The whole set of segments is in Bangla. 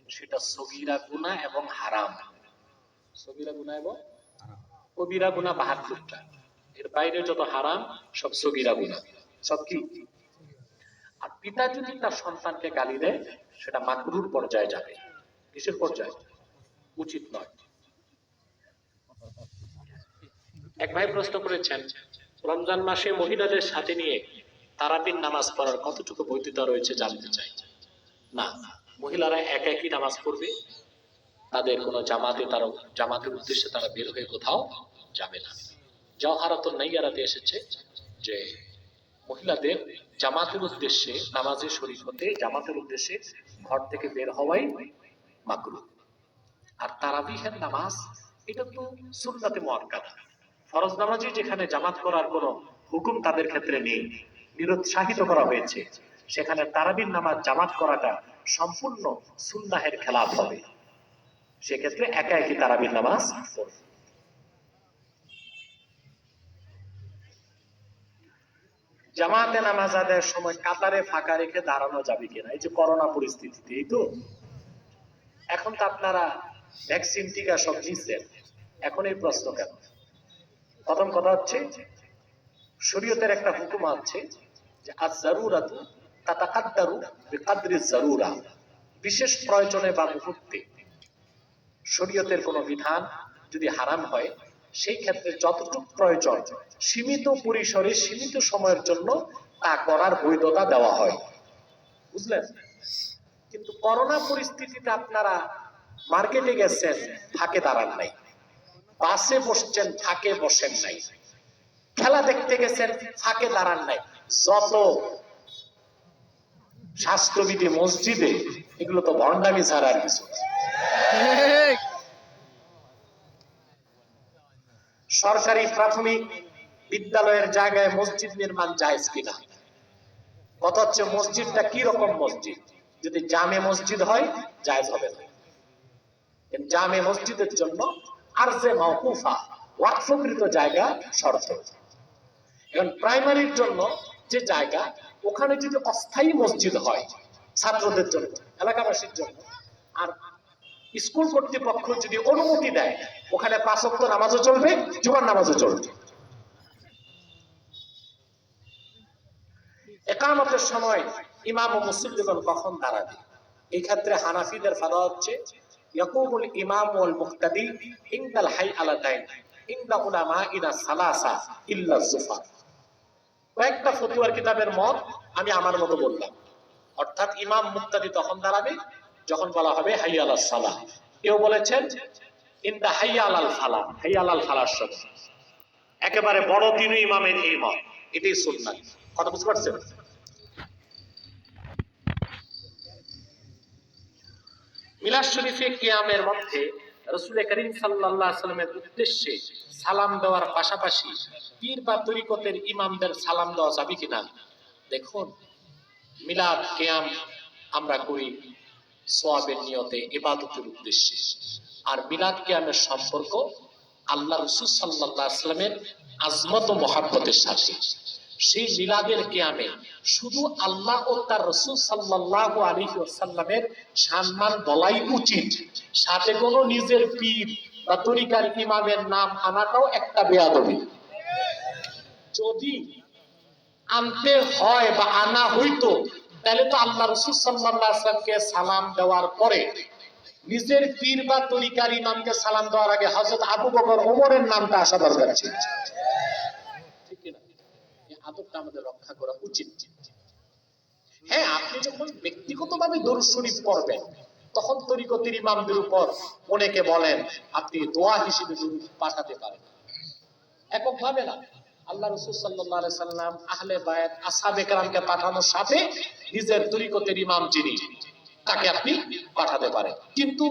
সেটা সগীরা গুনাহ এবং হারাম। সগীরা গুনাহ এবং কবিরা গুনাহ ৭২টা, এর বাইরে যত হারাম সব সগীরা গুনাহ। সব কি? আর পিতা যদি তার সন্তানকে গালি দেয় সেটা মাকরুর পর্যায়ে যাবে। কিসের পর্যায়ে? উচিত নয়। এক ভাই প্রশ্ন করেছেন, রমজান মাসে মহিলাদের সাথে নিয়ে তারাবির নামাজ পড়ার কতটুকু বৈধতা রয়েছে জানতে চাই। না, মহিলারা একা একই নামাজ পড়বে, তাদের কোনো জামাতের উদ্দেশ্যে তারা বের হয়ে কোথাও যাবে না। জওহারাতুন নাইয়ারাতে এসেছে যে মহিলাদের জামাতের উদ্দেশ্যে নামাজে শরীক হতে, জামাতের উদ্দেশ্যে ঘর থেকে বের হওয়াই মাকরুহ। আর তারাবিহের নামাজ এটা তো সুন্নাতে মুআক্কাদা, ফরজ নামাজই যেখানে জামাত করার কোনো হুকুম তাদের ক্ষেত্রে নেই, নিরুৎসাহিত করা হয়েছে, সেখানে তারাবির নামাজ জামাত করাটা সম্পূর্ণ সুন্নাহের খেলাফ হবে। সেক্ষেত্রে একা একই তারাবির নামাজ পড়বে। জামাতে নামাজ আদায়ের সময় কাতারে ফাঁকা রেখে দাঁড়ানো যাবে কিনা, এই যে করোনা পরিস্থিতিতে, এই তো এখন তো আপনারা ভ্যাকসিন টিকা সব নিচ্ছেন, এখন এই প্রশ্ন কেন? প্রথম কথা হচ্ছে শরীয়তের একটা হুকুম আছে যে আয-যারুরাতু তাতাকাদ্দারু বিকাদরি যারুরা, বিশেষ প্রয়োজনে বা মুহূর্তে শরীয়তের কোনো বিধান যদি হারাম হয় সেই ক্ষেত্রে যতটুকু প্রয়োজন সীমিত পরিসরে সীমিত সময়ের জন্য তা করার বৈধতা দেওয়া হয়, বুঝলেন? কিন্তু করোনা পরিস্থিতিতে আপনারা মার্কেটে গেছেন, ফাঁকে দাঁড়ান নাই, বাসে বসছেন, ফাঁকে বসেন নাই, খেলা দেখতে গেছেন, ফাঁকে দাঁড়ান নাই, যত স্বাস্থ্যবিধি মসজিদে, এগুলো তো ভণ্ডামি ছাড়া আর কিছু। সরকারি প্রাথমিক বিদ্যালয়ের জায়গায় মসজিদ নির্মাণ জায়েজ কিনা? কথা হচ্ছে মসজিদটা কি রকম মসজিদ? যদি জামে মসজিদ হয় জায়েজ হবে না। জামে মসজিদের জন্য আরজে মাওকুফা, ওয়াকফকৃত জায়গা শর্ত। এখন প্রাইমারির জন্য যে জায়গা, ওখানে যদি অস্থায়ী মসজিদ হয় ছাত্রদের জন্য, এলাকাবাসীর জন্য, আর স্কুল কর্তৃপক্ষ যদি অনুমতি দেয়, ওখানে ৫ ওয়াক্ত নামাজও চলবে, জুমার নামাজও চলবে। ইকামতের সময় ইমাম ও মুসল্লিগণ কখন দাঁড়াবে? এই ক্ষেত্রে হানাফিদের ফাতোয়া হচ্ছে ইয়াকুমুল ইমাম ওয়াল মুক্তাদি ইনদাল হাইআলাতাইন ইনদা উলামাইনা সালাসা ইল্লা যুফা। কয়েকটা ফতোয়ার কিতাবের মত আমি আমার মতো বললাম, অর্থাৎ ইমাম মুক্তাদি তখন দাঁড়াবে যখন বলা হবে হাইয়া আলাস সালাহ। কেউ বলেছেন ইনদা হাইয়া আলাল ফালাহ, হাইয়া আলাল ফালাহর সময়। একেবারে বড় তিন ইমামের এই মত, এটাই সুন্নাহ। কথা বুঝতে পারছেন? মিলাদ শরীফে কিয়ামের মধ্যে রাসূল করিম সাল্লাল্লাহু আলাইহি ওয়াসাল্লামের উদ্দেশ্যে সালাম দেওয়ার পাশাপাশি পীর বা তরিকতের ইমামদের সালাম দেওয়া যাবে কিনা? দেখুন, মিলাদ কিয়াম আমরা করি সওয়াবের নিয়তে, ইবাদতের উদ্দেশ্যে। আর মিলাদ কিয়ামের সম্পর্ক আল্লাহ রাসূল সাল্লাল্লাহু আলাইহি ওয়াসাল্লামের আজমত ও মহব্বতের সাথে। সেই মিলাদের কিয়ামে শুধু আল্লাহ ও তার রাসূল সাল্লাল্লাহু আলাইহি ওয়াসাল্লামের সম্মান বলাই উচিত, সাথে কোনো নিজের পীর বা তরিকার ইমামের নাম আনাটাও একটা বেয়াদবি। যদি আনতে হয় বা আনা হইতো, তাহলে তো আল্লাহ রাসূল সাল্লাল্লাহু আলাইহি ওয়াসাল্লামকে সালাম দেওয়ার পরে নিজের পীর বা তরিকার ইমামকে সালাম দেওয়ার আগে হযরত আবু বকর ওমরের নামটা আসা দরকার ছিল। ঠিক কি না? এই আদবটা আমাদের রক্ষা করা উচিত। হ্যাঁ, আপনি যখন ব্যক্তিগতভাবে দরুদ শরীফ পড়বেন, তখন তরিকতের ইমামদের উপর অনেকে বলেন আপনি দোয়া হিসেবে দরুদ পাঠাতে পারেন, এককভাবে না। আল্লাহ রাসূল সাল্লাল্লাহু আলাইহি সাল্লাম আহলে বায়াত আসহাবে কেরামকে পাঠানোর সাথে নিজের তরিকতের ইমাম যিনি, তাকে আপনি পাঠাতে পারেন। কিন্তু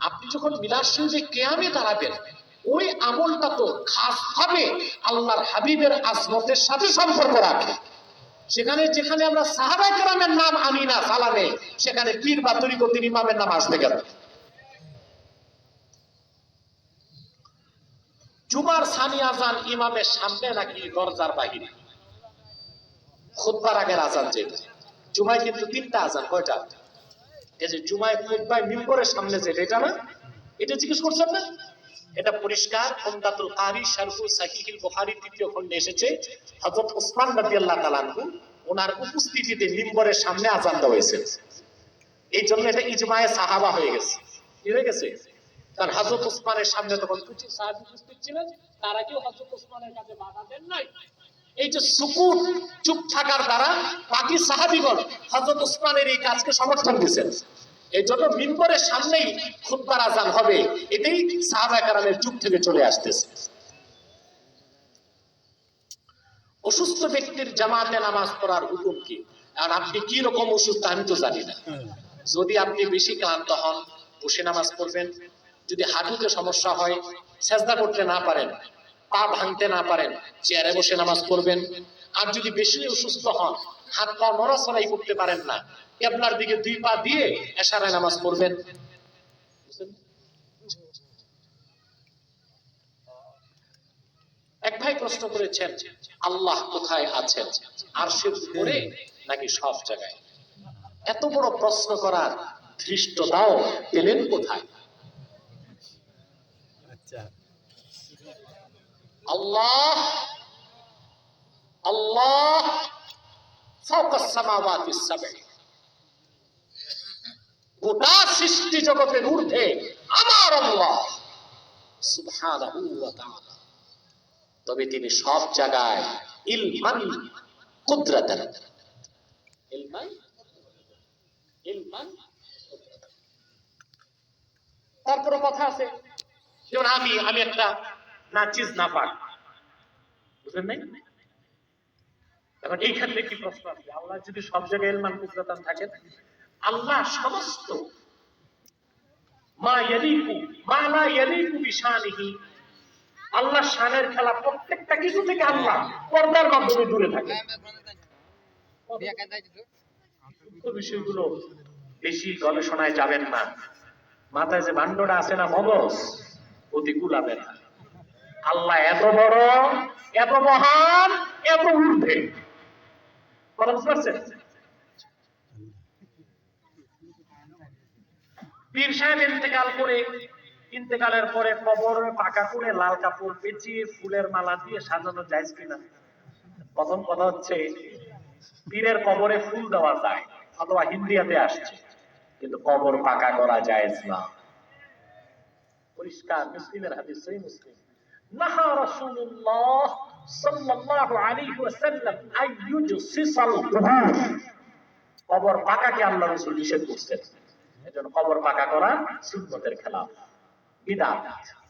আপনি যখন মিলাদ শরীফে কিয়ামে দাঁড়াবেন, ওই আমলটা তো খাসভাবে আল্লাহর হাবিবের আজমতের সাথে সম্পর্ক রাখে। সেখানে যেখানে আমরা সাহাবায়ে কেরামের নাম আনি না সালামে, সেখানে পীর বা তরিকতের ইমামের নাম আসবে কেন? জুমার সানি আজান ইমামের সামনে নাকি দরজার বাহিরে? খুতবার আগের আজান যেটা, জুমায় কিন্তু 3টা আজান। কয়টা? এই যে জুমায় খুতবায় মিম্বরের সামনে যে এটা না, এটা জিজ্ঞেস করছেন না? এটা পরিষ্কার উমদাতুল কারি শারহু সাহিহুল বুখারী তৃতীয় খণ্ডে এসেছে। হযরত ওসমান রাদিয়াল্লাহু তাআলা আনহু ওনার উপস্থিতিতে মিম্বরের সামনে আযান দেওয়া হয়েছে। এই জন্য এটা ইজমায়ে সাহাবা হয়ে গেছে। কি হয়ে গেছে? কারণ হযরত ওসমানের সামনে তখন কিছু সাহাবী উপস্থিত ছিলেন, তারা কেউ হযরত ওসমানের কাছে বাধা দেন নাই। এই যে সুকুত, চুপ থাকার দ্বারা বাকি সাহাবীগণ হযরত ওসমানের এই কাজকে সমর্থন দিয়েছেন। এই জন্য মিম্বরের সামনেই খুতবার আযান হবে, এটাই সাহাবায়ে কেরামের যুগ থেকে চলে আসতেছে। অসুস্থ ব্যক্তির জামাতে নামাজ পড়ার হুকুম কি? আর আপনি কি রকম অসুস্থ আমি তো জানি না। যদি আপনি বেশি ক্লান্ত হন, বসে নামাজ পড়বেন। যদি হাঁটুতে সমস্যা হয়, সেজদা করতে না পারেন, পা ভাঙতে না পারেন, চেয়ারে বসে নামাজ পড়বেন। আর যদি বেশি অসুস্থ হন, হাত পা নড়াচড়াই করতে পারেন না, কিবলার দিকে দুই পা দিয়ে ইশারায় নামাজ পড়বেন। এক ভাই প্রশ্ন করেছেন, আল্লাহ কোথায় আছেন? আরশের উপরে নাকি সব জায়গায়? এত বড় প্রশ্ন করার ধৃষ্টতাও পেলেন কোথায়? আল্লাহ আল্লাহ ফাওকাস সামাওয়াতিস সাবঈ, গোটা সৃষ্টি জগতের ঊর্ধ্বে আমার আল্লাহ সুবহানাহু ওয়া তাআলা। তবে তিনি সব জায়গায় ইলমান কুদরাতান, ইলমান ইলমান। তারপরে কথা আছে, যেমন আমি একটা নাচিস না পাক, বুঝলেন নাই? এখন এইখান থেকে কি প্রশ্ন আছে, আল্লাহ যদি সব জায়গায় ইলমান কুদরাতান থাকেন, আল্লাহ সমস্ত মা ইয়ালিকু মা লা ইয়ালিকু বিশানিহি, আল্লাহ শানের খেলা প্রত্যেকটা কিছু থেকে আল্লাহ পর্দার মাধ্যমে দূরে থাকে। বিষয়গুলো বেশি গবেষণায় যাবেন না। মাথায় যে ভান্ডটা আছে না, মগজ, অতি কুলাবে না। আল্লাহ এত বড়, এত মহান, এত ঊর্ধ্বে। পীর সাহেব ইন্তেকালের পরে কবর পাকা করে লাল কাপড় পেঁচিয়ে ফুলের মালা দিয়ে সাজানো যায় কিনা? প্রথম কথা হচ্ছে, পীরের কবরে ফুল দেওয়া যায়, অথবা হিন্দিয়াতে আসছে, কিন্তু কবর পাকা করা যায় না। পরিষ্কার মুসলিমের হাদিস, সহিহ মুসলিম, নাহা রাসূলুল্লাহ সাল্লাল্লাহু আলাইহি ওয়াসাল্লাম আইয়ুজসিসাল কুবুর, কবর পাকাকে আল্লাহ রাসূল নিষেধ করেছেন। এজন্য কবর পাকা করা সুন্নতের খেলাফ, বিদআত।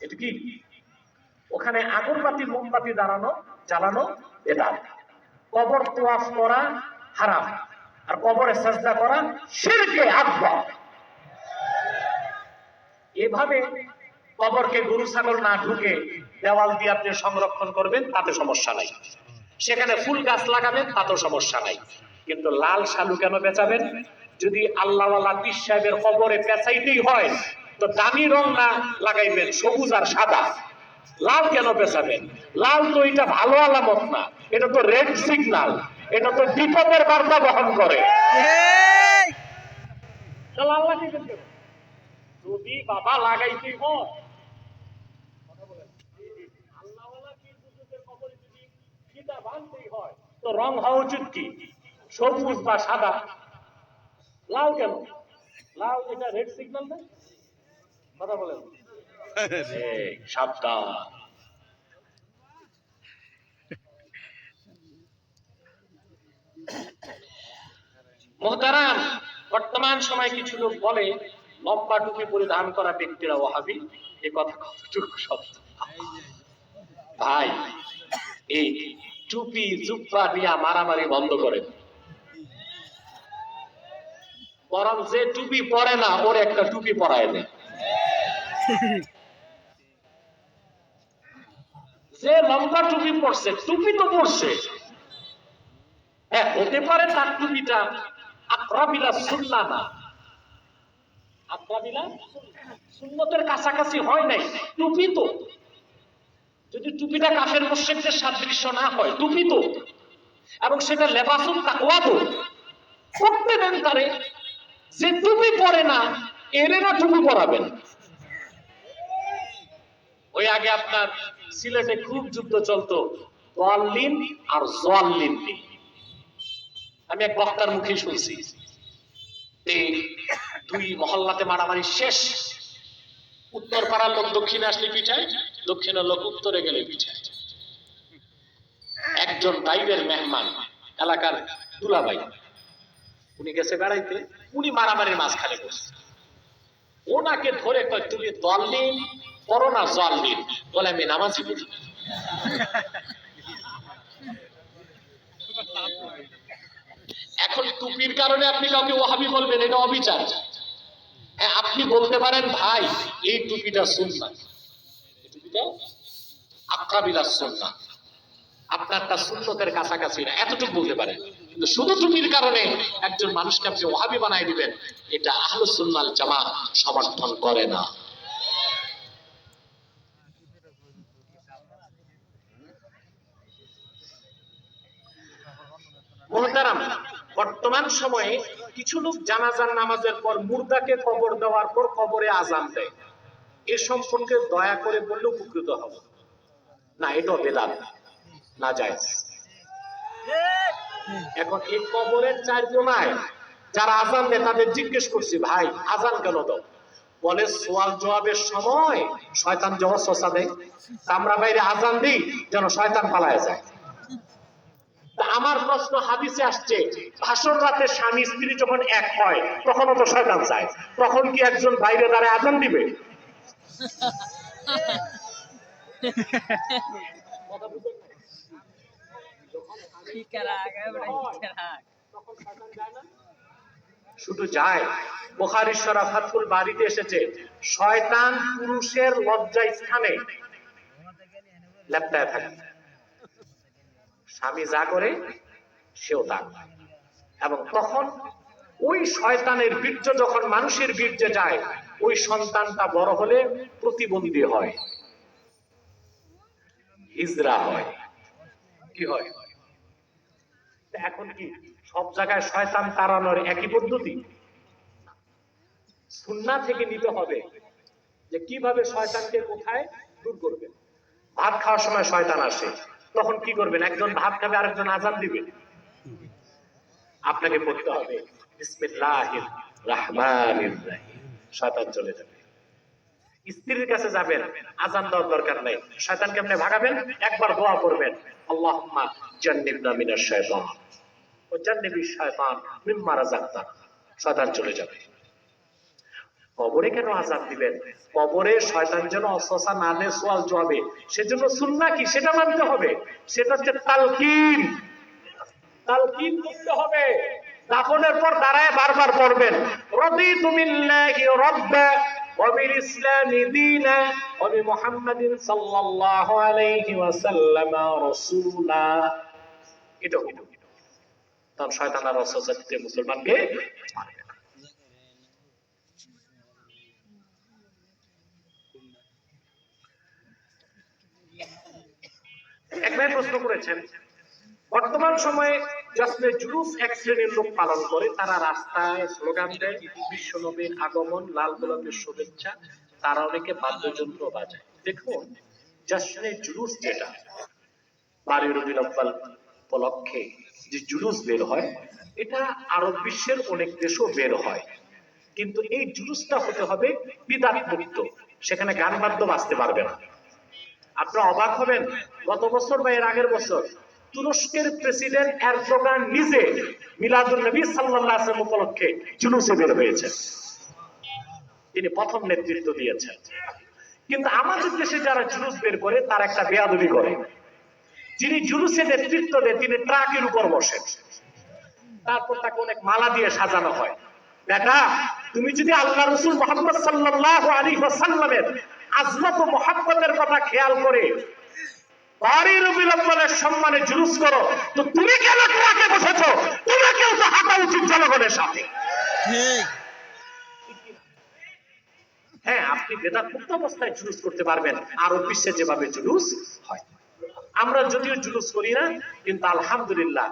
এটা কি? ওখানে আগরবাতি মোমবাতি জ্বালানো বিদআত। কবর তোয়াফ করা হারাম, আর কবরে সাজদা করা শিরকে আকবার। এভাবে কবরকে গরু ছাগল না ঢুকে দেওয়াল দিয়ে আপনি সংরক্ষণ করবেন, তাতে সমস্যা নাই। সেখানে ফুল গাছ লাগাবেন, তাতেও সমস্যা নাই। কিন্তু লাল শালু কেন বেচাবেন? যদি আল্লাহওয়ালা পীর সাহেবের কবরে পেঁচাইতেই হয়, তো দামি রং না লাগাইবেন, সবুজ আর সাদা। লাল কেন পেঁচাবেন? লাল তো এটা ভালো আলামত না, এটা তো রেড সিগন্যাল, এটা তো বিপদের বার্তা বহন করে। যদি বাবা লাগাইতেই হয়, তো রং হওয়া উচিত কি? সবুজ বা সাদা। লাল কেন? লাল এটা রেড সিগন্যাল না? কথা বলেন। সাবধান। মুহতারাম, বর্তমান সময় কিছু লোক বলে লম্বা টুপি পরিধান করা ব্যক্তিরা ওয়াহাবি। এই কথা কতটুকু সত্য? ভাই, এই টুপি জুব্বা দিয়া মারামারি বন্ধ করেন। বরং যে টুপি পরে না, ওর একটা টুপি পরায় দেয়। যে লম্বা টুপি পরছে, টুপি তো পরছে, হ্যাঁ, হতে পারে তার টুপিটা আকরাবিলা সুন্নাহ না, আকরাবিলা সুন্নতের কাছাকাছি হয় নাই, টুপি তো। যদি টুপিটা কাফের মুশরিকদের সাদৃশ্য না হয়, টুপি তো, এবং সেটা লেবাসুল তাকওয়া তো, করতে দেন তারে। যে টুপি পরে না এরে না টুপি পরাবেন। ওই আগে আপনার সিলেটে খুব যুদ্ধ চলতো, দোয়াল্লিন আর জোয়াল্লিন নিয়ে। আমি এক বক্তার মুখে শুনছি দুই মহল্লাতে মারামারি শেষ, উত্তর পাড়ার লোক দক্ষিণে আসলে পিঠায়, দক্ষিণের লোক উত্তরে গেলে পিঠায়। একজন বাইরের মেহমান, এলাকার দুলাভাই, উনি গেছে বেড়াইতে, উনি মারামারির মাঝখানে বসছে। ওনাকে ধরে কয় তুমি দোয়াল্লিন পড়ো না জোয়াল্লিন? বলে আমি নামাজি পড়ি। এখন টুপির কারণে আপনি কাউকে ওয়াহাবি বলবেন, এটা অবিচার। হ্যাঁ, আপনি বলতে পারেন ভাই এই টুপিটা সুন্নাত, এই টুপিটা আকরাবিলাস সুন্নাত, আপনারটা সুন্নতের কাছাকাছি না, এতটুকু বলতে পারেন। কিন্তু শুধু টুপির কারণে একজন মানুষকে আপনি ওয়াহাবি বানাই দিবেন, এটা আহলুস সুন্নাহ ওয়াল জামাত সমর্থন করে না। মুহতারাম, বর্তমান সময়ে কিছু লোক জানাজার নামাজের পর মুর্দাকে কবর দেওয়ার পর কবরে আজান দেয়। এ সম্পর্কে দয়া করে বললে উপকৃত হব না, এটাও বেদাত, নাজায়েজ। এখন এই কবরের চার কোনায় যারা আজান দেয় তাদের জিজ্ঞেস করছি, ভাই আজান কেন দাও? বলে সোয়াল জবাবের সময় শয়তান যখন ওয়াসওয়াসা দেয়, আমরা বাইরে আজান দিই যেন শয়তান পালায় যায়। আমার প্রশ্ন, হাদিসে আসছে ভাসর রাতে স্বামী স্ত্রী যখন এক হয় তখনও তো শয়তান যায়, তখন কি একজন বাইরে দাঁড়ায় আজান দিবে? শুধু যায়, বুখারী শরীফ ফাতহুল বারীতে এসেছে শয়তান পুরুষের লজ্জা স্থানে লেপ্টায় থাকে, স্বামী যা করে সেও তা করে। এবং তখন ওই শয়তানের বীর্য যখন মানুষের বীর্যে যায়, ওই সন্তানটা বড় হলে প্রতিবন্ধী হয়, হিজড়া হয়। কি হয়? এখন কি সব জায়গায় শয়তান তাড়ানোর একই পদ্ধতি? সুন্নাহ থেকে নিতে হবে যে কিভাবে শয়তানকে কোথায় দূর করবেন। ভাত খাওয়ার সময় শয়তান আসে, তখন কি করবেন? একজন ভাত খাবে আরেকজন আজান দিবে, আপনাকে পড়তে হবে বিসমিল্লাহির রহমানির রহিম, শয়তান চলে যাবে। স্ত্রীর কাছে যাবেন, আজান দেওয়ার দরকার নাই, শয়তান কেমনে ভাগাবেন? একবার দোয়া করবেন, আল্লাহুম্মা জান্নিবনা মিনাশ শাইতান ওয়া জান্নিবিশ শাইতান মিম্মা রাযাকতানা, শয়তান চলে যাবে। কবরে কেন আজান দিবেন? কবরে শয়তান যেন ওয়াসওয়াসা না দেয় সোয়াল জবাবে, সেজন্য সুন্নাহ কি সেটা মানতে হবে। সেটা হচ্ছে তালকিন, তালকিন করতে হবে। দাফনের পর দাঁড়ায় বারবার পড়বেন রাদিতু বিল্লাহি রাব্বা ওয়া বিল ইসলামি দীনা ওয়া বি মুহাম্মাদিন সাল্লাল্লাহু আলাইহি ওয়াসাল্লাম রাসূলা। এটা হলো তখন শয়তান আর ওয়াসওয়াসা থেকে মুসলমানকে মারবে না। এক ভাই প্রশ্ন করেছেন, বর্তমান সময়ে জশ্নে জুলুস এক শ্রেণীর লোক পালন করে, তারা রাস্তায় স্লোগান দেয় বিশ্ব নবীর আগমন, লাল গোলাপের শুভেচ্ছা, তারা অনেকে বাদ্যযন্ত্র বাজায়। দেখুন, জশ্নে জুলুস যেটা 12 রবিউল আউয়াল উপলক্ষে যে জুলুস বের হয়, এটা আরব বিশ্বের অনেক দেশেও বের হয়, কিন্তু এই জুলুসটা হতে হবে বিদআত মুক্ত, সেখানে গান বাদ্য বাজতে পারবে না। আপনারা অবাক হবেন, গত বছর বা এর আগের বছর তুরস্কের প্রেসিডেন্ট এরদোগান নিজে মিলাদুন নবী সাল্লাল্লাহু আলাইহি ওয়াসাল্লাম উপলক্ষে জুলুসে বের হয়েছেন, তিনি প্রথম নেতৃত্ব দিয়েছেন। কিন্তু আমাদের দেশে যারা জুলুস বের করে তার একটা বেয়াদবি করে, যিনি জুলুসে নেতৃত্ব দেন তিনি ট্রাকের উপর বসেন, তারপর তাকে অনেক মালা দিয়ে সাজানো হয়। বেটা, তুমি যদি আল্লাহ রাসূল মুহাম্মদ সাল্লাল্লাহু আলাইহি ওয়াসাল্লামের আজমত ও মুহাব্বতের কথা খেয়াল করে 12 রবিউল আউয়ালের সম্মানে জুলুস করো, তো তুমি কেন ট্রাকে বসেছো? তোমাকেও তো হাঁটা উচিত জনগণের সাথে। হ্যাঁ, আপনি বেদাত মুক্ত অবস্থায় জুলুস করতে পারবেন, আরব বিশ্বে যেভাবে জুলুস হয়। আমরা যদিও জুলুস করি না, কিন্তু আলহামদুলিল্লাহ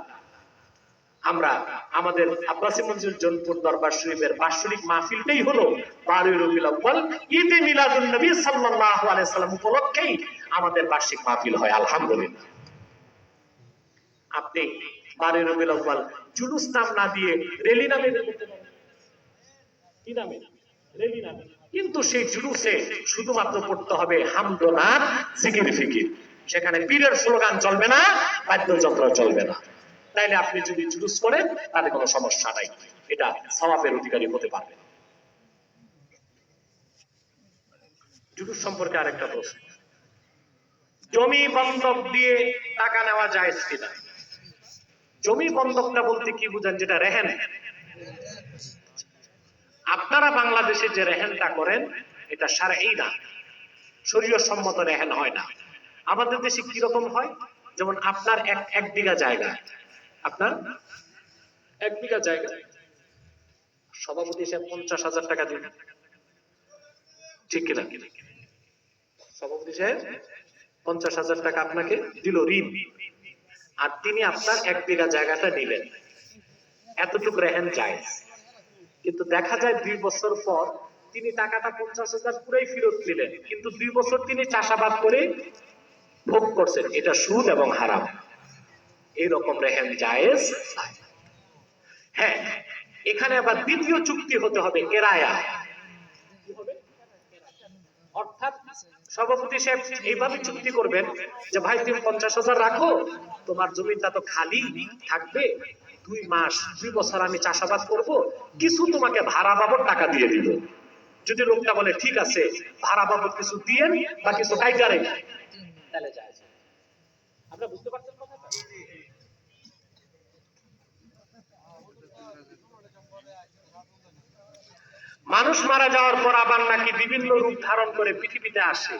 আমরা আমাদের আব্বাসী মঞ্জিল জোনপুর দরবার শরীফের বাৎসরিক মাহফিলটাই হলো 12 রবিউল আউয়াল ঈদে মিলাদুন নবী সাল্লাল্লাহু আলাইহি সাল্লাম উপলক্ষেই আমাদের বার্ষিক মাহফিল হয় আলহামদুলিল্লাহ। আপনি 12 রবিউল আউয়াল জুলুস নাম না দিয়ে রেলি নামে বের করতে পারেন। কি নামে? রেলি নামে। কিন্তু সেই জুলুসে শুধুমাত্র পড়তে হবে হামদনাথ জিকির ফিকির, সেখানে পীরের স্লোগান চলবে না, বাদ্যযন্ত্র চলবে না। তাইলে আপনি যদি জুলুস করেন তাহলে কোনো সমস্যা নাই, এটা সওয়াবের অধিকারী হতে পারবে। জুলুস সম্পর্কে আরেকটা প্রশ্ন, জমি বন্ধক দিয়ে টাকা নেওয়া যায় কিনা? জমি বন্ধকটা বলতে কি বুঝেন? যেটা রেহেন, আপনারা বাংলাদেশে যে রেহেনটা করেন এটা শারঈ না, শরীয়ত সম্মত রেহেন হয় না। আমাদের দেশে কি রকম হয়, যেমন আপনার এক বিঘা জায়গা, আপনার 1 বিঘা জায়গা, সভাপতি সাহেব 50,000 টাকা দিন, ঠিক কিনা? সভাপতি সাহেব 50,000 টাকা আপনাকে দিল ঋণ, আর তিনি আপনার 1 বিঘা জায়গাটা নিলেন, এতটুকু রেহেন যায়। কিন্তু দেখা যায় 2 বছর পর তিনি টাকাটা 50,000 পুরাই ফেরত নিলেন, কিন্তু 2 বছর তিনি চাষাবাদ করে ভোগ করছেন, এটা সুদ এবং হারাম। এইরকম রেহেন জায়েজ। হ্যাঁ, এখানে আবার দ্বিতীয় চুক্তি হতে হবে, কেরায়া। অর্থাৎ সভাপতি সাহেব এইভাবে চুক্তি করবেন যে ভাই তুমি 50,000 রাখো, তোমার জমিটা তো খালি থাকবে, 2 মাস 2 বছর আমি চাষাবাদ করব, কিছু তোমাকে ভাড়া বাবদ টাকা দিয়ে দিব। যদি লোকটা বলে ঠিক আছে ভাড়া বাবদ কিছু দিয়ে বা কিছু কাইটা রেখে, তাহলে যায়। আপনারা বুঝতে পারছেন কথাটা? মানুষ মারা যাওয়ার পর আবার নাকি বিভিন্ন রূপ ধারণ করে পৃথিবীতে আসে,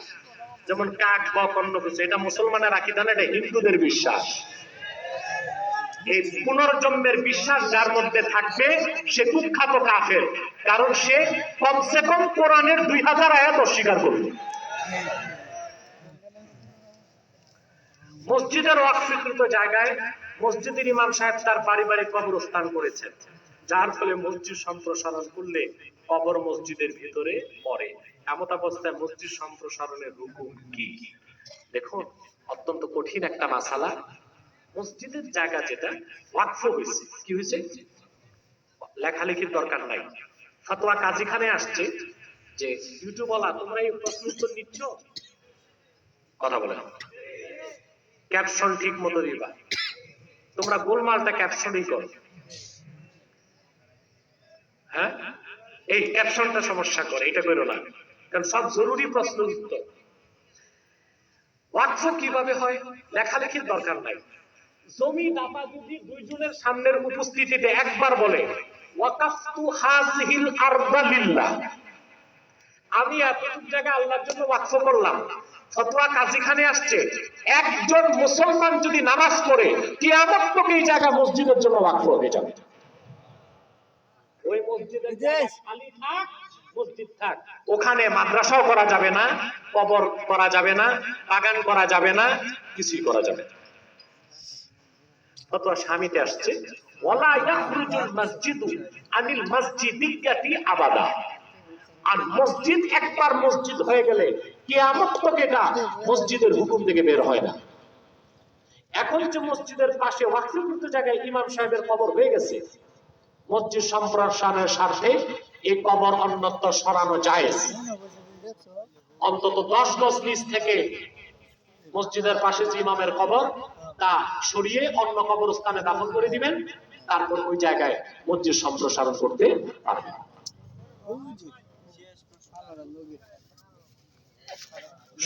যেমন কাক বা অন্য কিছু। এটা মুসলমানের আকীদা না, এটা হিন্দুদের বিশ্বাস। এই পুনর্জন্মের বিশ্বাস যার মধ্যে থাকবে সে কুখ্যাত কাফের, কারণ সে কমসে কম কোরআনের 2000 আয়াত অস্বীকার করবে। মসজিদের ওয়াকফকৃত জায়গায় মসজিদের ইমাম সাহেব তার পারিবারিক কবরস্থান করেছেন, যার ফলে মসজিদ সম্প্রসারণ করলে কবর মসজিদের ভিতরে পড়ে। এমত অবস্থায় মসজিদ সম্প্রসারণের হুকুম কি? দেখুন, অত্যন্ত কঠিন একটা মাসালা। মসজিদের জায়গা যেটা ওয়াকফ হয়েছে, কি হয়েছে? লেখালেখির দরকার নাই। ফতোয়া কাজীখানে আসছে যে ইউটিউবওয়ালা তোমরা এই প্রশ্ন উত্তর নিচ্ছ, কথা বলে না, ক্যাপশন ঠিক মতো দিবা, তোমরা গোলমালটা ক্যাপশনই করো। হ্যাঁ, এই ক্যাপশনটা সমস্যা করে, এটা করো না, কারণ সব জরুরি প্রশ্ন উত্তর। ওয়াকফ কিভাবে হয়? লেখালেখির দরকার নাই। জমি দাতা যদি 2 জনের সামনের উপস্থিতিতে একবার বলে ওয়াকাফতু হাযিহিল আরদা লিল্লাহ, আমি এতটুকু জায়গা আল্লাহর জন্য ওয়াকফ করলাম, ফতোয়া কাজীখানে আসছে, একজন মুসলমান যদি নামাজ পড়ে কিয়ামত পর্যন্ত এই জায়গা মসজিদের জন্য ওয়াকফ হয়ে যাবে। ওই মসজিদের জায়গা খালি থাক, মসজিদ থাক, ওখানে মাদ্রাসাও করা যাবে না, কবর করা যাবে না, বাগান করা যাবে না, কিছুই করা যাবে না। ফতোয়া স্বামীতে আসছে ওয়ালা ইয়াখরুজুল মাসজিদু আনিল মাসজিদিয়াতি আবাদা, আর মসজিদ একবার মসজিদ হয়ে গেলে কিয়ামত পর্যন্ত এটা মসজিদের হুকুম থেকে বের হয় না। এখন যে মসজিদের পাশে ওয়াকফকৃত জায়গায় ইমাম সাহেবের কবর হয়ে গেছে, মসজিদ সম্প্রসারণের স্বার্থে এই কবর অন্যত্র সরানো জায়েজ। অন্তত 10 গজ নিচ থেকে মসজিদের পাশে যে ইমামের কবর তা সরিয়ে অন্য কবরস্থানে দাফন করে দিবেন, তারপর ওই জায়গায় মসজিদ সম্প্রসারণ করতে পারবেন।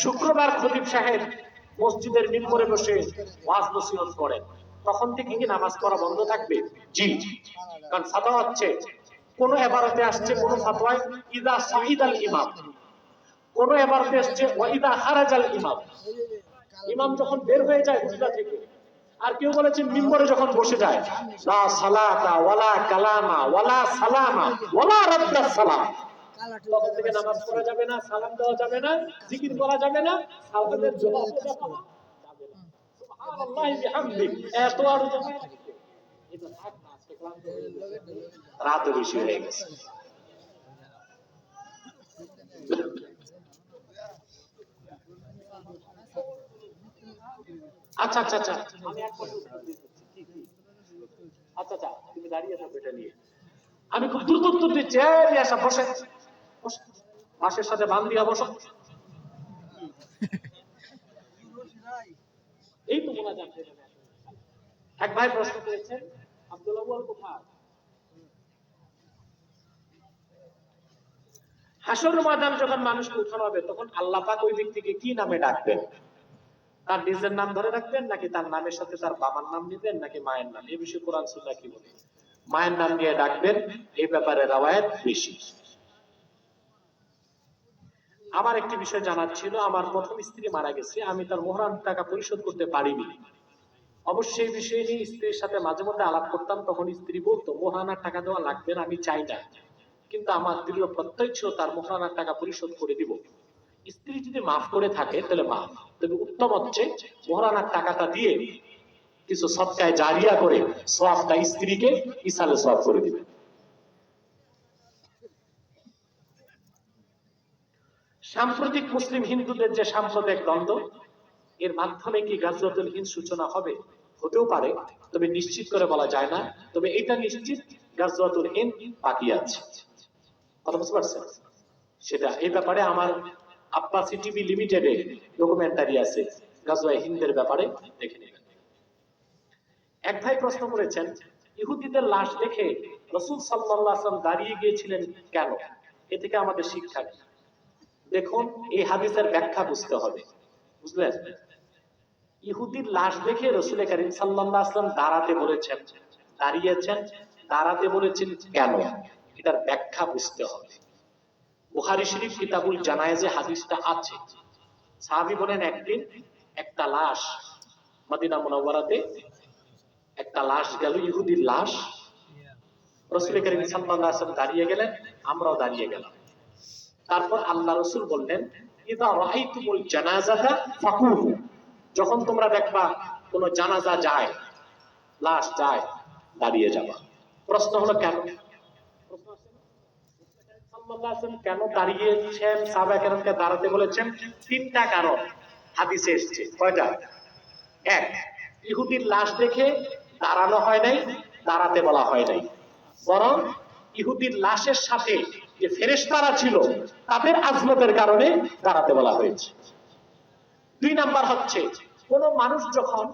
শুক্রবার খতিব সাহেব মসজিদের মিম্বরে বসে ওয়াজ নসিহত করেন, তখন থেকে কি নামাজ পড়া বন্ধ থাকবে? জি, কারণ ফাতোয়া হচ্ছে কোন ইবারতে আসছে, কোন ফাতোয়ায় ইদা সাইদাল ইমাম, কোন ইবারতে আসছে ওয়া ইদা খারাজাল ইমাম, ইমাম যখন বের হয়ে যায় হুজরা থেকে। আর কেউ বলেছেন মিম্বরে যখন বসে যায় লা সালাতা ওয়ালা কালামা ওয়ালা সালামা ওয়ালা রাদ্দাস সালাম, তখন থেকে নামাজ পড়া যাবে না, সালাম দেওয়া যাবে না, জিকির করা যাবে না, সালামের জবাব দেওয়া যাবে না। সুবহানাল্লাহি বিহামদি, এত আর এটা থাক না। রাতও বেশি হয়ে গেছে। আচ্ছা আচ্ছা আচ্ছা, আমি এক কথা আচ্ছা আচ্ছা, তুমি দাঁড়িয়ে থাকো এটা নিয়ে। আমি খুব দ্রুত উত্তর দিচ্ছি। এই আসা, বসে মাসের সাথে বান দিয়া বসো। এই তো বলা যাচ্ছে। এক ভাই প্রশ্ন করেছেন, আব্দুল আউয়াল কোথায়? হাসরের ময়দান যখন মানুষকে উঠানো হবে, তখন আল্লাহ পাক ওই ব্যক্তিকে কি নামে ডাকবেন? তার নিজের নাম ধরে রাখবেন, নাকি তার নামের সাথে তার বাবার নাম দিবেন, নাকি মায়ের নাম? এই বিষয়ে কোরআন সুন্নাহ কি বলে? মায়ের নাম দিয়ে ডাকবেন, এই ব্যাপারে রাওয়ায়াত বেশি। আমার একটি বিষয় জানার ছিল, আমার প্রথম স্ত্রী মারা গেছে, আমি তার মোহরান টাকা পরিশোধ করতে পারিনি। অবশ্যই বিষয় নিয়ে স্ত্রীর সাথে মাঝে মধ্যে আলাপ করতাম, তখন স্ত্রী বলতো মোহরানার টাকা দেওয়া লাগবে না, আমি চাই না, কিন্তু আমার দৃঢ় প্রত্যয় ছিল তার মোহরানার টাকা পরিশোধ করে দিব। স্ত্রী যদি মাফ করে থাকে তাহলে মাফ, তবে উত্তম হচ্ছে মোহরানার টাকাটা দিয়ে কিছু সদকায়ে জারিয়া করে সওয়াবটা স্ত্রীকে ইসালে সওয়াব করে দিবে। সাম্প্রতিক মুসলিম হিন্দুদের যে সাম্প্রদায়িক দ্বন্দ্ব, এর মাধ্যমে কি গাজওয়াতুল হিন্দ সূচনা হবে? হতেও পারে, তবে নিশ্চিত করে বলা যায় না। তবে এটা নিশ্চিত গাজওয়াতুল হিন্দ বাকি আছে। কথা বুঝতে পারছেন? সেটা এই ব্যাপারে আমার আব্বাসি টিভি লিমিটেডে ডকুমেন্টারি আছে গাজওয়ায়ে হিন্দের ব্যাপারে, দেখে নেবেন। এক ভাই প্রশ্ন করেছেন, ইহুদিদের লাশ দেখে রাসূল সাল্লাল্লাহু আলাইহি ওয়াসাল্লাম দাঁড়িয়ে গিয়েছিলেন কেন? এ থেকে আমাদের শিক্ষা কি? দেখুন, এই হাদিসের ব্যাখ্যা বুঝতে হবে, বুঝলেন? ইহুদির লাশ দেখে রাসূল করিম সাল্লাল্লাহু আলাইহি ওয়াসাল্লাম দাঁড়াতে বলেছেন, দাঁড়িয়েছেন, দাঁড়াতে বলেছেন কেন? এটার ব্যাখ্যা বুঝতে হবে। বুখারী শরীফ কিতাবুল জানায়েজে হাদিসটা আছে। সাহাবী বলেন, একদিন একটা লাশ মদিনা মুনাওয়ারাতে, একটা লাশ গেল, ইহুদির লাশ। রাসূল করিম সাল্লাল্লাহু আলাইহি ওয়াসাল্লাম দাঁড়িয়ে গেলেন, আমরাও দাঁড়িয়ে গেলাম। তারপর আল্লাহ রাসূল বললেন, ইযা রাআইতুমুল জানাযাতা ফাকুমু, যখন তোমরা দেখবা কোন জানাজা যায়, লাশ যায়, দাঁড়িয়ে যাবা। প্রশ্ন হলো কেন? কেন দাঁড়িয়েছেন, সাহাবায়ে কেরামকে দাঁড়াতে বলেছেন? তিনটা কারণ হাদিসে এসেছে। কয়টা? এক, ইহুদির লাশ দেখে দাঁড়ানো হয় নাই, দাঁড়াতে বলা হয় নাই, বরং ইহুদির লাশের সাথে যে ফেরেশতারা ছিল তাদের আজমতের কারণে দাঁড়াতে বলা হয়েছে। দুই নাম্বার হচ্ছে, কোন মানুষ যখন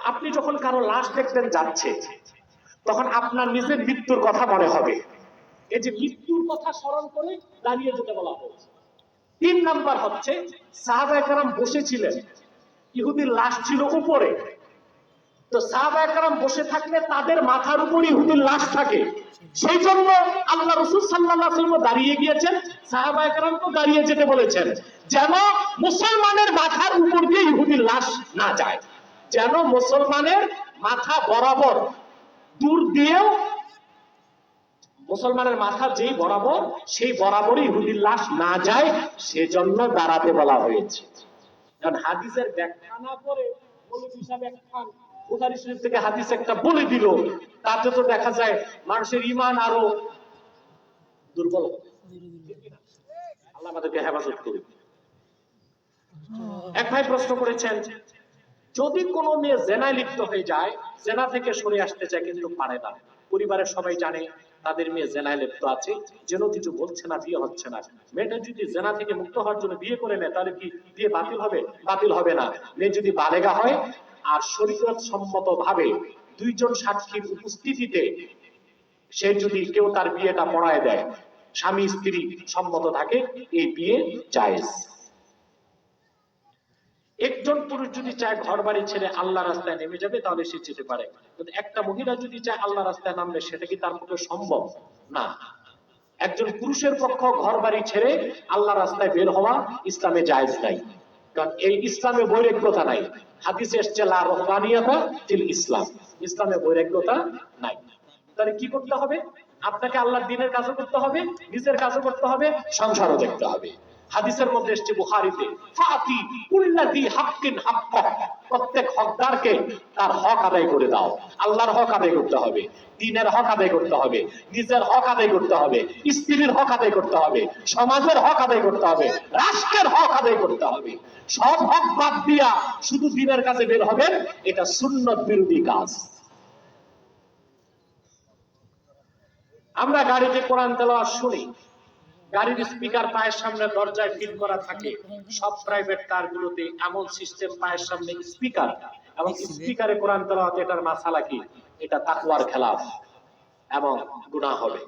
আপনি যখন কারো লাশ দেখতেন যাচ্ছে, তখন আপনার নিজের মৃত্যুর কথা মনে হবে, এই যে মৃত্যুর কথা স্মরণ করে দাঁড়িয়ে যেতে বলা হয়েছে। তিন নাম্বার হচ্ছে, সাহাবায়ে কেরাম বসেছিলেন, ইহুদির লাশ ছিল উপরে, তো সাহাবায়ে কেরাম বসে থাকলে তাদের মাথার উপরে ইহুদির লাশ থাকে, সেই জন্য আল্লাহ রাসূল সাল্লাল্লাহু আলাইহি ওয়াসাল্লাম দাঁড়িয়ে গিয়েছেন, সাহাবায়ে কেরামকে দাঁড়িয়ে যেতে বলেছেন, যেন মুসলমানের মাথার উপর দিয়ে ইহুদির লাশ না যায়, যেন মুসলমানের মাথা বরাবর দূর দিয়েও, মুসলমানের মাথা যেই বরাবর সেই বরাবরই ইহুদির লাশ না যায়, সেজন্য দাঁড়াতে বলা হয়েছে। কারণ হাদিসের ব্যাখ্যা না করে মৌলভী সাহেব একটা বুখারী শরীফ থেকে হাদিস একটা বলে দিল, তাতে তো দেখা যায় মানুষের ঈমান আরো দুর্বল হবে। আল্লাহ আমাদেরকে হেফাজত করুন। এক ভাই প্রশ্ন করেছেন, যদি কোনো মেয়ে জেনায় লিপ্ত হয়ে যায়, জেনা থেকে সরে আসতে চায় কিন্তু পারে না, পরিবারের সবাই জানে তাদের মেয়ে জেনায় লিপ্ত আছে, যেন কিছু বলছে না, বিয়ে হচ্ছে না, মেয়েটা যদি জেনা থেকে মুক্ত হওয়ার জন্য বিয়ে করে নেয়, তাহলে কি বিয়ে বাতিল হবে? বাতিল হবে না। মেয়ে যদি বালেগা হয় আর শরীয়ত সম্মত ভাবে দুইজন সাক্ষীর উপস্থিতিতে সে যদি কেউ তার বিয়েটা পড়ায় দেয়, স্বামী স্ত্রী সম্মত থাকে, এই বিয়ে জায়েজ। একজন পুরুষ যদি চায় ঘর বাড়ি ছেড়ে আল্লাহ রাস্তায় নেমে যাবে, তাহলে সে যেতে পারে, কিন্তু একটা মহিলা যদি চায় আল্লাহ রাস্তায় নামবে, সেটা কি তার পক্ষে সম্ভব? না। একজন পুরুষের পক্ষ ঘর বাড়ি ছেড়ে আল্লাহ রাস্তায় বের হওয়া ইসলামে জায়েজ নাই, কারণ এই ইসলামে বৈরাগ্যতা নাই। হাদিসে এসেছে লা রাহবানিয়াতা ফিল ইসলাম, ইসলামে বৈরাগ্যতা নাই। তাহলে কি করতে হবে? আপনাকে আল্লাহর দ্বীনের কাজও করতে হবে, নিজের কাজও করতে হবে, সংসারও দেখতে হবে। হাদিসের মধ্যে এসেছে বুখারীতে, ফাতি কুল্লাযী হাক্কিন হাক্কাহ, প্রত্যেক হকদারকে তার হক আদায় করে দাও। আল্লাহর হক আদায় করতে হবে, দ্বীনের হক আদায় করতে হবে, নিজের হক আদায় করতে হবে, স্ত্রীর হক আদায় করতে হবে, সমাজের হক আদায় করতে হবে, রাষ্ট্রের হক আদায় করতে হবে। সব হক বাদ দিয়া শুধু দ্বীনের কাজে বের হবেন, এটা সুন্নত বিরোধী কাজ। আমরা গাড়িতে কোরআন তেলাওয়াত শুনি, গাড়ির স্পিকার পায়ের সামনে দরজায় ফিট করা থাকে। সব প্রাইভেট কারগুলোতে এমন সিস্টেম, পায়ের সামনে স্পিকার, এবং স্পিকারে কোরআন তেলাওয়াত, এটার মাসালা কি? এটা তাকওয়ার খেলাফ এবং গুনাহ হবে।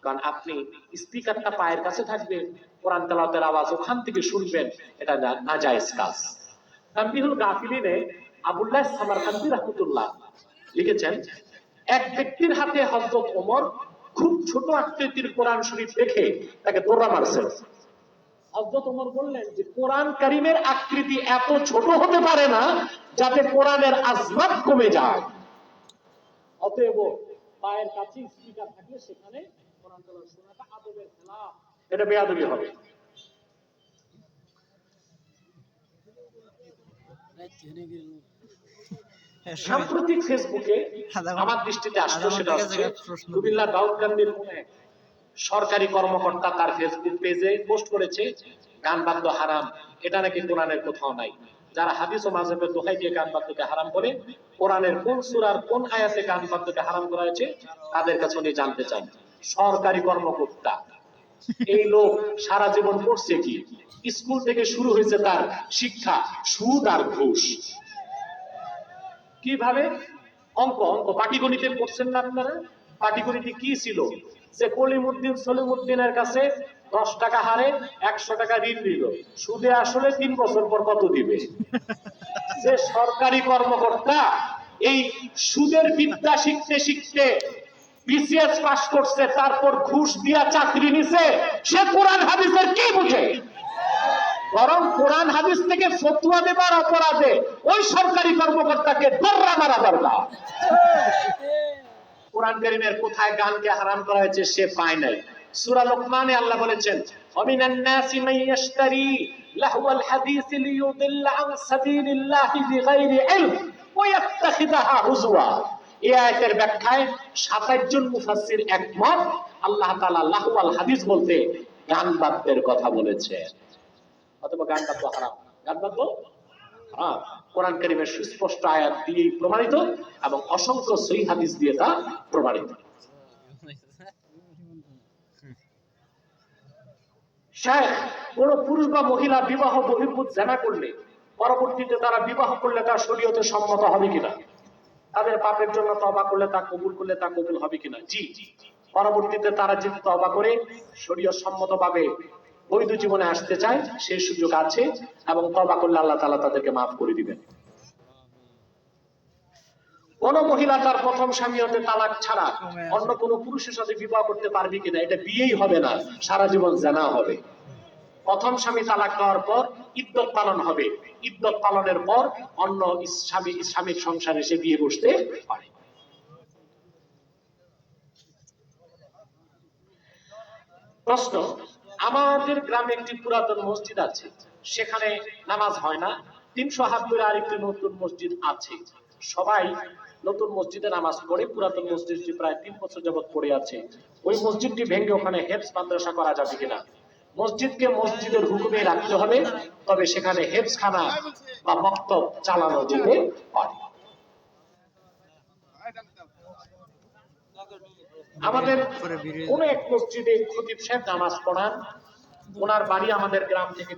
কারণ আপনি স্পিকারটা পায়ের কাছে থাকবে, কোরআন তেলাওয়াতের আওয়াজ ওখান থেকে শুনবেন, এটা নাজায়েজ কাজ। তানবিহুল গাফিলিনে আবুল্লাহ সামারকান্দি রাহমাতুল্লাহ লিখেছেন, এক ব্যক্তির হাতে হযরত ওমর খুব ছোট আকৃতির কোরআন শরীফ দেখে তাকে দৌড়া মারছেন। হযরত ওমর বললেন যে কোরআন কারীমের আকৃতি এত ছোট হতে পারে না যাতে কোরআনের আজমাত কমে যায়। অতএব পায়ের কাছে স্পিকার থাকলে সেখানে কোরআন তেলাওয়াত শোনাটা আদবের খেলাফ, এটা বেয়াদবি হবে। সাম্প্রতিক ফেসবুকে আমার দৃষ্টিতে আসলো, সেটা হচ্ছে কুমিল্লা দাউদকান্দির সরকারি কর্মকর্তা তার ফেসবুক পেজে পোস্ট করেছে, গান বাদ্য হারাম, এটা নাকি কোরআনের কোথাও নাই। যারা হাদিস ও মাযহাবের দোহাই দিয়ে গান বাদ্যকে হারাম করে, কোরআনের কোন সূরার কোন আয়াতে গান বাদ্যকে হারাম করা হয়েছে তাদের কাছে উনি জানতে চান। সরকারি কর্মকর্তা, এই লোক সারা জীবন পড়ছে কি? স্কুল থেকে শুরু হয়েছে তার শিক্ষা সুদ আর ঘুষ। কিভাবে? অঙ্ক পাটিগণিতে পড়ছেন না আপনারা? পাটিগণিতে কি ছিল? যে কলিমুদ্দিন সলিমুদ্দিনের কাছে 10 টাকা হারে 100 টাকা ঋণ দিল, সুদে আসলে 3 বছর পর কত দিবে? যে সরকারি কর্মকর্তা এই সুদের বিদ্যা শিখতে শিখতে বিসিএস পাস করছে, তারপর ঘুষ দিয়া চাকরি নিছে, সে কোরআন হাদিসের কি বুঝে? বরং কোরআন হাদিস থেকে ফতোয়া দেবার অপরাধে ওই সরকারি কর্মকর্তাকে দররা মারা দরকার। কোরআন কারীমের কোথায় গানকে হারাম করা হয়েছে সে পায় নাই। সূরা লোকমানে আল্লাহ বলেছেন, ওয়ামিনান নাসি মাইয়াশতারি লাহওয়াল হাদিস লিয়ুদিল্লা আন সাবিলিল্লাহি বিগাইরি ইলম ওয়া ইয়াত্তাখিযাহা হুজওয়া। এই আয়াতের ব্যাখ্যায় 27 জন মুফাসসির একমত, আল্লাহ তাআলা লাহওয়াল হাদিস বলতে গান বাদ্যের কথা বলেছেন। অথবা গান বাদ্য হারাম, গান বাদ্য হারাম কোরআন কারীমের সুস্পষ্ট আয়াত দিয়ে প্রমাণিত এবং অসংখ্য সহিহ হাদিস দিয়ে তা প্রমাণিত। শায়খ, কোন পুরুষ বা মহিলা বিবাহ বহির্ভূত জিনা করলে পরবর্তীতে তারা বিবাহ করলে তা শরীয়তে সম্মত হবে কিনা? তাদের পাপের জন্য তওবা করলে তা কবুল করলে তা কবুল হবে কিনা? জি, পরবর্তীতে তারা যদি তওবা করে শরীয়ত সম্মতভাবে বৈধ জীবনে আসতে চায়, সেই সুযোগ আছে, এবং তওবা করলে আল্লাহ তাআলা তাদেরকে মাফ করে দিবেন। কোন মহিলা তার প্রথম স্বামী হতে তালাক ছাড়া অন্য কোন পুরুষের সাথে বিবাহ করতে পারবে কিনা? এটা বিয়েই হবে না, সারা জীবন জিনা হবে। প্রথম স্বামী তালাক দেওয়ার পর ইদ্যত পালন হবে, ইদ্যত পালনের পর অন্য স্বামীর সংসারে সে বিয়ে বসতে পারে। প্রশ্ন, আমাদের গ্রামে একটি পুরাতন মসজিদ আছে, সেখানে নামাজ হয় না। 300 হাত দূরে আরেকটি নতুন মসজিদ আছে, সবাই নতুন মসজিদে নামাজ পড়ে। পুরাতন মসজিদটি প্রায় 3 বছর যাবত পড়ে আছে। ওই মসজিদটি ভেঙে ওখানে হেফজ মাদ্রাসা করা যাবে কিনা? মসজিদকে মসজিদের হুকুমে রাখতে হবে, তবে সেখানে হেফজখানা বা মক্তব চালানো যেতে পারে। আমাদের কোন এক মসজিদে খতিব সাহেব নামাজ পড়ান, ওনার বাড়ি আমাদের গ্রাম থেকে